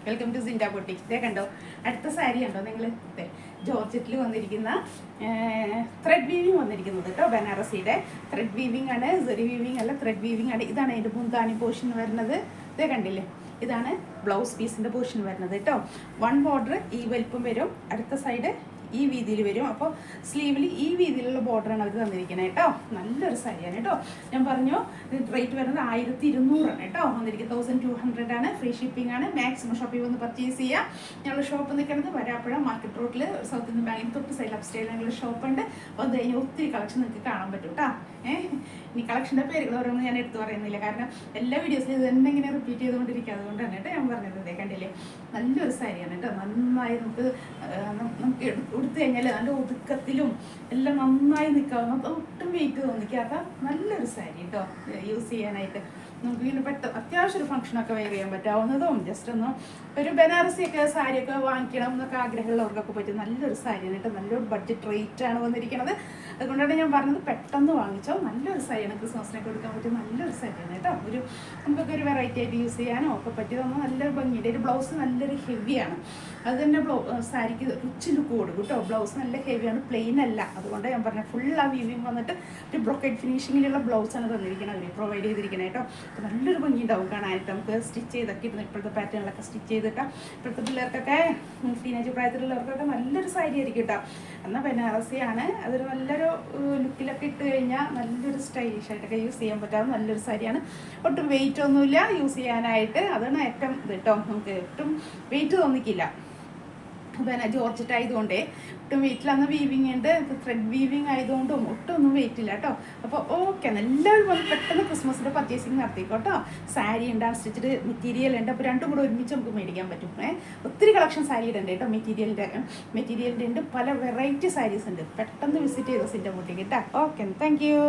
Welcome to Sinda boutique. ഇതേ കണ്ടോ, അടുത്ത സാരി കണ്ടോ നിങ്ങൾ? ജോർജറ്റിൽ വന്നിരിക്കുന്ന ത്രെഡ് വീവിങ് വന്നിരിക്കുന്നത് കേട്ടോ. ബനാറസിയുടെ ത്രെഡ് വീവിങ് ആണ്, സെറി വീവിങ് അല്ല, ത്രെഡ് വീവിങ് ആണ്. ഇതാണ് അതിൻ്റെ മുന്താണി പോർഷൻ വരുന്നത്. ഇതേ കണ്ടില്ലേ, ഇതാണ് ബ്ലൗസ് പീസിൻ്റെ പോർഷൻ വരുന്നത് കേട്ടോ. വൺ ബോർഡർ ഈ വലിപ്പം വരും, അടുത്ത സൈഡ് ഈ വീതിയിൽ വരും. അപ്പോൾ സ്ലീവിൽ ഈ വീതിയിലുള്ള ബോർഡറാണ് അവർ തന്നിരിക്കുന്നത് കേട്ടോ. നല്ലൊരു സാരിയാണ് കേട്ടോ. ഞാൻ പറഞ്ഞു റേറ്റ് വരുന്നത് 1200 ആണ് കേട്ടോ. വന്നിരിക്കുന്നത് 1200 ആണ്. ഫ്രീ ഷിപ്പിംഗ് ആണ്. മാക്സിമം ഷോപ്പിൽ വന്ന് പർച്ചേസ് ചെയ്യുക. ഞങ്ങളുടെ ഷോപ്പ് നിൽക്കുന്നത് വരാപ്പുഴ മാർക്കറ്റ് റോഡിൽ സൗത്ത് ഇന്ത്യൻ ബാങ്കിന് തൊട്ട് സൈഡ് അപ്സ്റ്റൈൽ ഞങ്ങളുടെ ഷോപ്പുണ്ട്. അപ്പോൾ അത് കഴിഞ്ഞാൽ ഒത്തിരി കളക്ഷൻ നിങ്ങൾക്ക് കാണാൻ പറ്റും കേട്ടോ. ഇനി കളക്ഷൻ്റെ പേരുകൾ ഓരോന്നും ഞാൻ എടുത്ത് പറയുന്നില്ല, കാരണം എല്ലാ വീഡിയോസിലും ഇത് തന്നെ ഇങ്ങനെ റിപ്പീറ്റ് ചെയ്തുകൊണ്ടിരിക്കുക. അതുകൊണ്ടാണ് കേട്ടോ ഞാൻ പറഞ്ഞത്. ഇതേ കണ്ടില്ലേ, നല്ലൊരു സാരിയാണ് കേട്ടോ. നന്നായി നമുക്ക് ഉടുത്തു കഴിഞ്ഞാൽ നല്ല ഒതുക്കത്തിലും എല്ലാം നന്നായി നിൽക്കാവുന്ന, ഒട്ടും വെയിറ്റ് തോന്നിക്കാത്ത നല്ലൊരു സാരി കേട്ടോ. യൂസ് ചെയ്യാനായിട്ട് നമുക്ക് ഇങ്ങനെ പെട്ടെന്ന് അത്യാവശ്യം ഒരു ഫംഗ്ഷനൊക്കെ വെയർ ചെയ്യാൻ പറ്റാവുന്നതും, ജസ്റ്റ് ഒന്ന് ഒരു ബനാറസിയൊക്കെ സാരിയൊക്കെ വാങ്ങിക്കണം എന്നൊക്കെ ആഗ്രഹമുള്ളവർക്കൊക്കെ പറ്റും നല്ലൊരു സാരിയാണ് കേട്ടോ. നല്ലൊരു ബഡ്ജറ്റ് റേറ്റാണ് വന്നിരിക്കുന്നത്. അതുകൊണ്ടാണ് ഞാൻ പറഞ്ഞത് പെട്ടെന്ന് വാങ്ങിച്ചോ. നല്ലൊരു സാരിയാണ്, ക്രിസ്മസിനൊക്കെ കൊടുക്കാൻ പറ്റിയ നല്ലൊരു സാരിയാണ് കേട്ടോ. നമുക്കൊക്കെ ഒരു വെറൈറ്റി ആയിട്ട് യൂസ് ചെയ്യാനോ ഒക്കെ പറ്റിയതൊന്നും നല്ലൊരു ഭംഗിയുടെ. ഒരു ബ്ലൗസ് നല്ലൊരു ഹെവിയാണ്, അത് തന്നെ സാരിക്ക് റിച്ച് ലുക്ക് കൊടുക്കും കേട്ടോ. ബ്ലൗസ് നല്ല ഹെവിയാണ്, പ്ലെയിൻ അല്ല. അതുകൊണ്ട് ഞാൻ പറഞ്ഞത് ഫുൾ ആ വീവിങ് വന്നിട്ട് ഒരു ബ്രൊക്കേഡ് ഫിനിഷിങ്ങിലുള്ള ബ്ലൗസാണ് തന്നിരിക്കുന്നത്, അവർ പ്രൊവൈഡ് ചെയ്തിരിക്കുന്നത് കേട്ടോ. അപ്പോൾ നല്ലൊരു ഭംഗി ഉണ്ടാവും കാണാനായിട്ട്. നമുക്ക് സ്റ്റിച്ച് ചെയ്തൊക്കെ ഇരുന്ന് ഇപ്പോഴത്തെ പാറ്റേണിലൊക്കെ സ്റ്റിച്ച് ചെയ്തിട്ട് ഇപ്പോഴത്തെ പിള്ളേർക്കൊക്കെ, ടീനേജ് പ്രായത്തിലുള്ളവർക്കൊക്കെ നല്ലൊരു സാരി ആയിരിക്കും കേട്ടോ. എന്നാൽ ബനാറസിയാണ്, അതൊരു നല്ലൊരു ലുക്കിലൊക്കെ ഇട്ട് കഴിഞ്ഞാൽ നല്ലൊരു സ്റ്റൈലിഷ് ആയിട്ടൊക്കെ യൂസ് ചെയ്യാൻ പറ്റാവുന്ന നല്ലൊരു സാരിയാണ്. ഒട്ടും വെയിറ്റ് ഒന്നുമില്ല യൂസ് ചെയ്യാനായിട്ട്. അതാണ് ഏറ്റവും ഇത് കേട്ടോ. നമുക്ക് ഒട്ടും വെയിറ്റ് തോന്നിക്കില്ല. പിന്നെ ജോർജറ്റ് ആയതുകൊണ്ടേ ഒട്ടും വെയിറ്റിലന്ന് വീവിങ് ഉണ്ട്, ത്രെഡ് വീവിങ് ആയതുകൊണ്ടും ഒട്ടൊന്നും വെയിറ്റ് ഇല്ല കേട്ടോ. അപ്പോൾ ഓക്കെ, എല്ലാവരും വന്ന് പെട്ടെന്ന് ക്രിസ്മസിൻ്റെ പർച്ചേസിങ് നടത്തിക്കോട്ടോ. സാരി ഉണ്ട്, അൺസ്റ്റിച്ചഡ് മെറ്റീരിയൽ ഉണ്ട്. അപ്പോൾ രണ്ടും കൂടെ ഒരുമിച്ച് നമുക്ക് മേടിക്കാൻ പറ്റും. ഒത്തിരി കളക്ഷൻ സാരിയുടെ ഉണ്ട് കേട്ടോ. മെറ്റീരിയലിൻ്റെ ഉണ്ട്, പല വെറൈറ്റി സാരീസ് ഉണ്ട്. പെട്ടെന്ന് വിസിറ്റ് ചെയ്ത് സിൻഡ ബൊട്ടിക് കേട്ടോ. Okay, thank you.